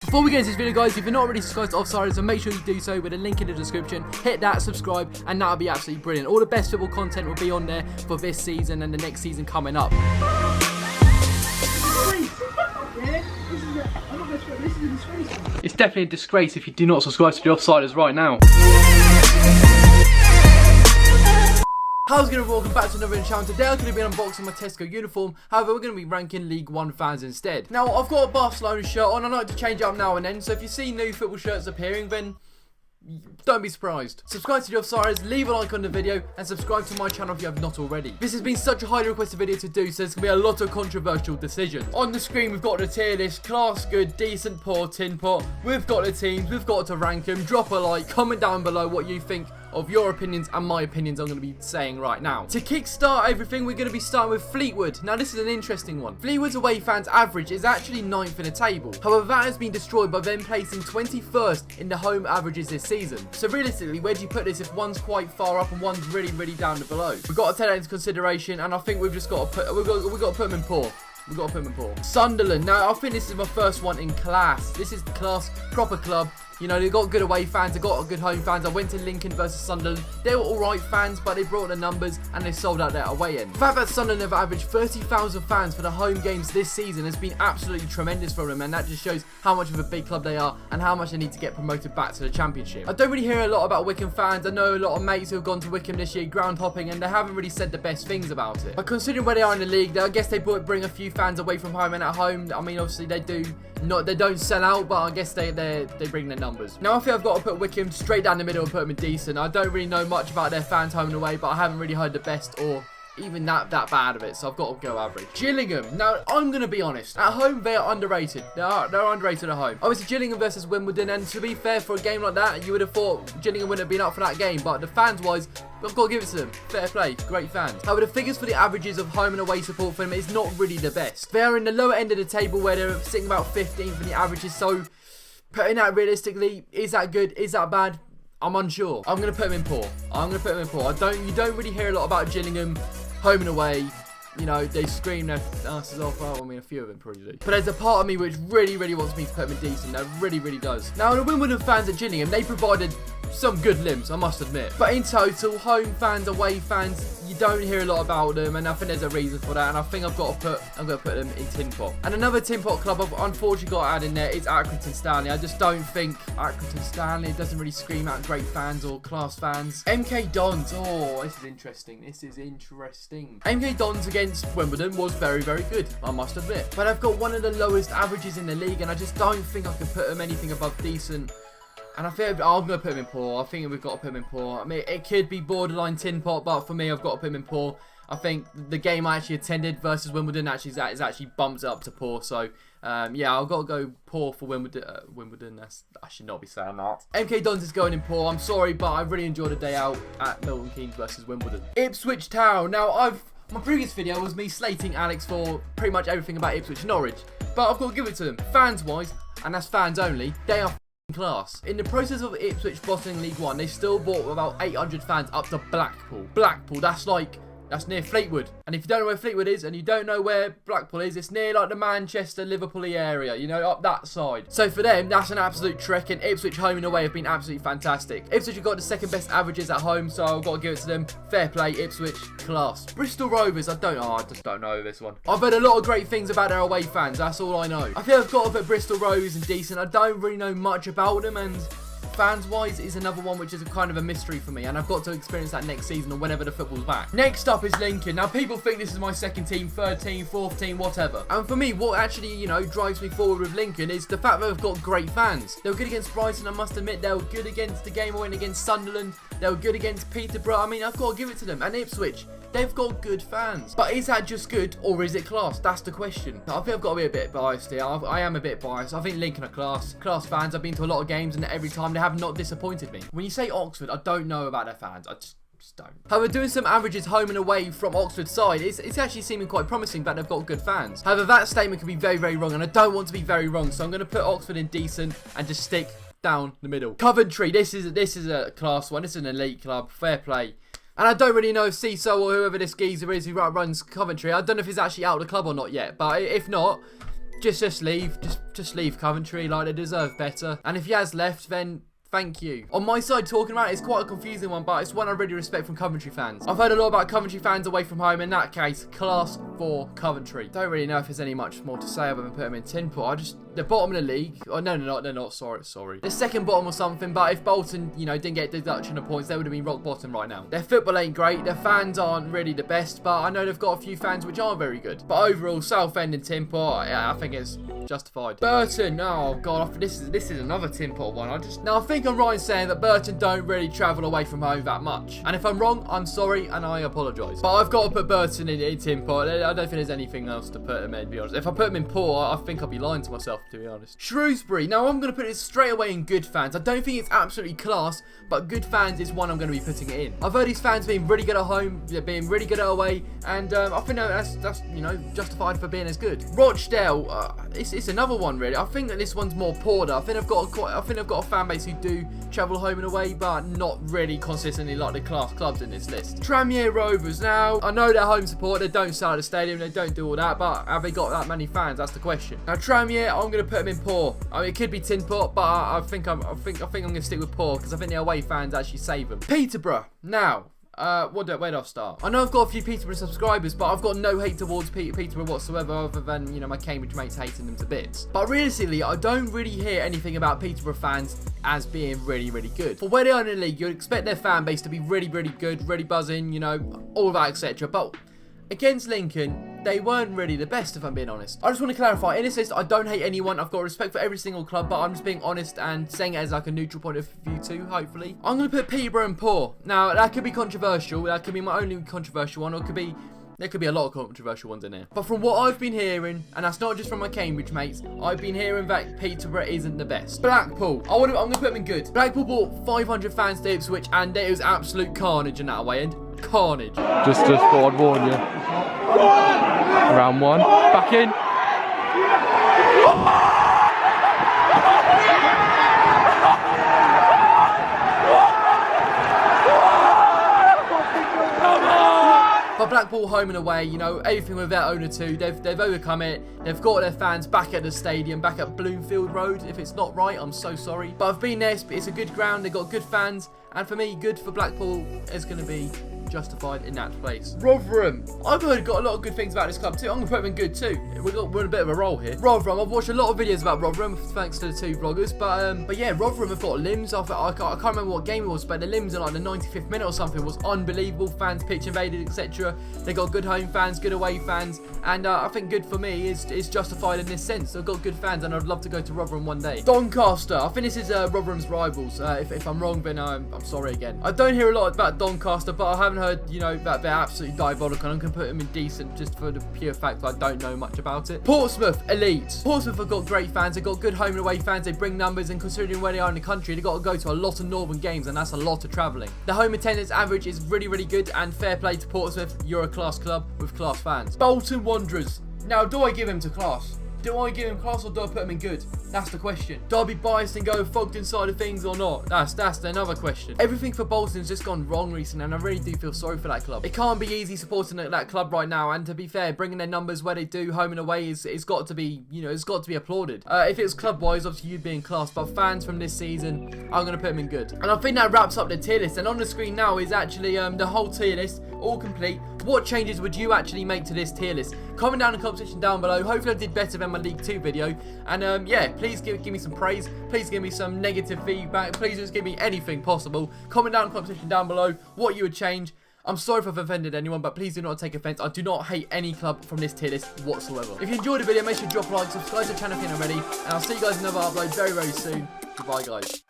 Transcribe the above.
Before we get into this video, guys, if you're not already subscribed to Offsiders, then make sure you do so with a link in the description. Hit that, subscribe, and that'll be absolutely brilliant. All the best football content will be on there for this season and the next season coming up. It's definitely a disgrace if you do not subscribe to the Offsiders right now. How's it going? Welcome back to another channel. Today I'm going to be unboxing my Tesco uniform. However, we're going to be ranking League 1 fans instead. Now, I've got a Barcelona shirt on. I like to change it up now and then. So if you see new football shirts appearing, then don't be surprised. Subscribe to the Offsiders, leave a like on the video, and subscribe to my channel if you have not already. This has been such a highly requested video to do, so there's going to be a lot of controversial decisions. On the screen, we've got the tier list: class, good, decent, poor, tin pot. We've got the teams, we've got to rank them. Drop a like, comment down below what you think of your opinions and my opinions I'm going to be saying right now. To kickstart everything, we're going to be starting with Fleetwood. Now, this is an interesting one. Fleetwood's away fans average is actually 9th in the table. However, that has been destroyed by them placing 21st in the home averages this season. So realistically, where do you put this if one's quite far up and one's really down below? We've got to take that into consideration, and I think we've just got to put we've got to put them in poor. We've got to put them in poor. Sunderland. Now, I think this is my first one in class. This is class, proper club. You know, they've got good away fans, they've got good home fans. I went to Lincoln versus Sunderland. They were alright fans, but they brought the numbers and they sold out their away end. The fact that Sunderland have averaged 30,000 fans for the home games this season has been absolutely tremendous for them, and that just shows how much of a big club they are and how much they need to get promoted back to the Championship. I don't really hear a lot about Wycombe fans. I know a lot of mates who have gone to Wycombe this year ground hopping, and they haven't really said the best things about it. But considering where they are in the league, I guess they bring a few fans away from home and at home. I mean, obviously they don't sell out, but I guess they bring their numbers. Now, I think I've got to put Wycombe straight down the middle and put them in decent. I don't really know much about their fans home and away, but I haven't really heard the best or even that bad of it, so I've got to go average. Gillingham. Now, I'm going to be honest. At home, they are underrated. They're underrated at home. Obviously, Gillingham versus Wimbledon, and to be fair, for a game like that, you would have thought Gillingham wouldn't have been up for that game, but the fans-wise, I've got to give it to them. Fair play. Great fans. However, the figures for the averages of home and away support for them is not really the best. They are in the lower end of the table where they're sitting about 15th in the averages, so putting that realistically, is that good? Is that bad? I'm unsure. I'm going to put them in poor. You don't really hear a lot about Gillingham home and away. You know, they scream their asses off. Well, I mean, a few of them probably do. But there's a part of me which really wants me to put them in decent. That really does. Now, the Wimbledon fans at Gillingham, they provided some good limbs, I must admit. But in total, home fans, away fans, you don't hear a lot about them, and I think there's a reason for that. And I think I'm going to put them in TINPOT. And another TINPOT club I've unfortunately got to add in there is Accrington Stanley. I just don't think Accrington Stanley doesn't really scream out great fans or class fans. MK Dons. Oh, this is interesting. MK Dons against Wimbledon was very good, I must admit. But I've got one of the lowest averages in the league, and I just don't think I can put them anything above decent. And I think I'm going to put him in poor. I think we've got to put him in poor. I mean, it could be borderline tin pot, but for me, I've got to put him in poor. I think the game I actually attended versus Wimbledon is actually bumped up to poor. So, yeah, I've got to go poor for Wimbledon. I should not be saying that. MK Dons is going in poor. I'm sorry, but I really enjoyed a day out at Milton Keynes versus Wimbledon. Ipswich Town. Now, my previous video was me slating Alex for pretty much everything about Ipswich Norwich. But I've got to give it to them. Fans-wise, and that's fans only, they are class. In the process of Ipswich bottling League 1, they still bought about 800 fans up to Blackpool. That's near Fleetwood. And if you don't know where Fleetwood is, and you don't know where Blackpool is, it's near like the Manchester, Liverpool area, you know, up that side. So for them, that's an absolute trek, and Ipswich home and away have been absolutely fantastic. Ipswich have got the second best averages at home, so I've got to give it to them. Fair play, Ipswich, class. Bristol Rovers, I just don't know this one. I've heard a lot of great things about their away fans, that's all I know. I feel I've got to put Bristol Rovers in decent. I don't really know much about them, and fans-wise is another one which is kind of a mystery for me, and I've got to experience that next season or whenever the football's back. Next up is Lincoln. Now, people think this is my second team, third team, fourth team, whatever. And for me, what actually, you know, drives me forward with Lincoln is the fact that they've got great fans. They were good against Brighton, I must admit. They were good against the game I went against Sunderland. They were good against Peterborough. I mean, I've got to give it to them. And Ipswich, they've got good fans. But is that just good, or is it class? That's the question. I think I've got to be a bit biased here. I am a bit biased. I think Lincoln are class fans. I've been to a lot of games, and every time they have not disappointed me. When you say Oxford, I don't know about their fans. I just don't. However, doing some averages home and away from Oxford's side, it's actually seeming quite promising that they've got good fans. However, that statement can be very wrong, and I don't want to be very wrong, so I'm going to put Oxford in decent and just stick down the middle. Coventry, this is a class one. This is an elite club. Fair play. And I don't really know if Cecil or whoever this geezer is who runs Coventry, I don't know if he's actually out of the club or not yet. But if not, just leave. Just leave Coventry. Like, they deserve better. And if he has left, then thank you. On my side, talking about it, it's quite a confusing one, but it's one I really respect from Coventry fans. I've heard a lot about Coventry fans away from home. In that case, class for Coventry. Don't really know if there's any much more to say other than put them in TINPOT. The bottom of the league. Oh, no, they're not. Sorry. The second bottom or something, but if Bolton, you know, didn't get deduction of points, they would have been rock bottom right now. Their football ain't great. Their fans aren't really the best, but I know they've got a few fans which are very good. But overall, Southend and TINPOT, yeah, I think it's justified. Burton, oh god, this is another TINPOT one. I think I'm right in saying that Burton don't really travel away from home that much. And if I'm wrong, I'm sorry and I apologise. But I've got to put Burton in TINPOT. I don't think there's anything else to put them in, to be honest. If I put them in poor, I think I'll be lying to myself, to be honest. Shrewsbury, now I'm going to put it straight away in good fans. I don't think it's absolutely class, but good fans is one I'm going to be putting it in. I've heard these fans being really good at home, being really good at away, and I think that's you know, justified for being as good. Rochdale, it's another one really. I think that this one's more poor. I think I've got a fan base who do travel home and away, but not really consistently like the class clubs in this list. Tranmere Rovers, now I know they're home support, they don't sell at the stadium, they don't do all that, but have they got that many fans? That's the question. Now Tranmere, I'm going to put them in poor. I mean, it could be TINPOT, but I think I'm going to stick with poor because I think the away fans actually save them. Peterborough, now. Where do I start? I know I've got a few Peterborough subscribers, but I've got no hate towards Peterborough whatsoever, other than, you know, my Cambridge mates hating them to bits. But realistically, I don't really hear anything about Peterborough fans as being really, really good. For where they are in the league, you'd expect their fan base to be really, really good, really buzzing, you know, all of that, etc. But against Lincoln, they weren't really the best, if I'm being honest. I just want to clarify, in this list, I don't hate anyone. I've got respect for every single club, but I'm just being honest and saying it as like a neutral point of view too, hopefully. I'm going to put Peterborough in poor. Now, that could be controversial. That could be my only controversial one, or there could be a lot of controversial ones in here. But from what I've been hearing, and that's not just from my Cambridge mates, I've been hearing that Peterborough isn't the best. Blackpool, I'm going to put them in good. Blackpool bought 500 fans to Ipswich, and it was absolute carnage in that away end. Carnage. Just thought I'd warn you. Round one. Back in. But Blackpool home and away, you know, everything with their owner too, they've overcome it. They've got their fans back at the stadium, back at Bloomfield Road. If it's not right, I'm so sorry. But I've been there, it's a good ground, they've got good fans. And for me, good for Blackpool is going to be justified in that place. Rotherham, I've got a lot of good things about this club too. I'm going to put them in good too. We're in a bit of a roll here. Rotherham, I've watched a lot of videos about Rotherham thanks to the two vloggers, but yeah, Rotherham have got limbs. I can't remember what game it was, but the limbs in like the 95th minute or something was unbelievable. Fans pitch invaded, etc. They got good home fans, good away fans, and I think good for me is justified in this sense. They've got good fans, and I'd love to go to Rotherham one day. Doncaster, I think this is Rotherham's rivals. If I'm wrong, then I'm sorry again. I don't hear a lot about Doncaster, but I haven't heard, you know, that they're absolutely diabolical. I'm going to put them in decent just for the pure fact that I don't know much about it. Portsmouth, elite. Portsmouth have got great fans. They've got good home and away fans. They bring numbers, and considering where they are in the country, they've got to go to a lot of northern games, and that's a lot of travelling. The home attendance average is really, really good, and fair play to Portsmouth. You're a class club with class fans. Bolton Wanderers. Now, do I give him to class? Do I give him class or do I put him in good? That's the question. Do I be biased and go fogged inside of things or not? That's another question. Everything for Bolton's just gone wrong recently, and I really do feel sorry for that club. It can't be easy supporting that club right now, and to be fair, bringing their numbers where they do, home and away, it's got to be, you know, it's got to be applauded. If it was club-wise, obviously you'd be in class, but fans from this season, I'm going to put them in good. And I think that wraps up the tier list, and on the screen now is actually the whole tier list, all complete. What changes would you actually make to this tier list? Comment down in the comment section down below. Hopefully I did better than my League 2 video. And yeah, please give me some praise. Please give me some negative feedback. Please just give me anything possible. Comment down in the comment section down below what you would change. I'm sorry if I've offended anyone, but please do not take offense. I do not hate any club from this tier list whatsoever. If you enjoyed the video, make sure to drop a like, subscribe to the channel if you're not already, and I'll see you guys in another upload very, very soon. Goodbye, guys.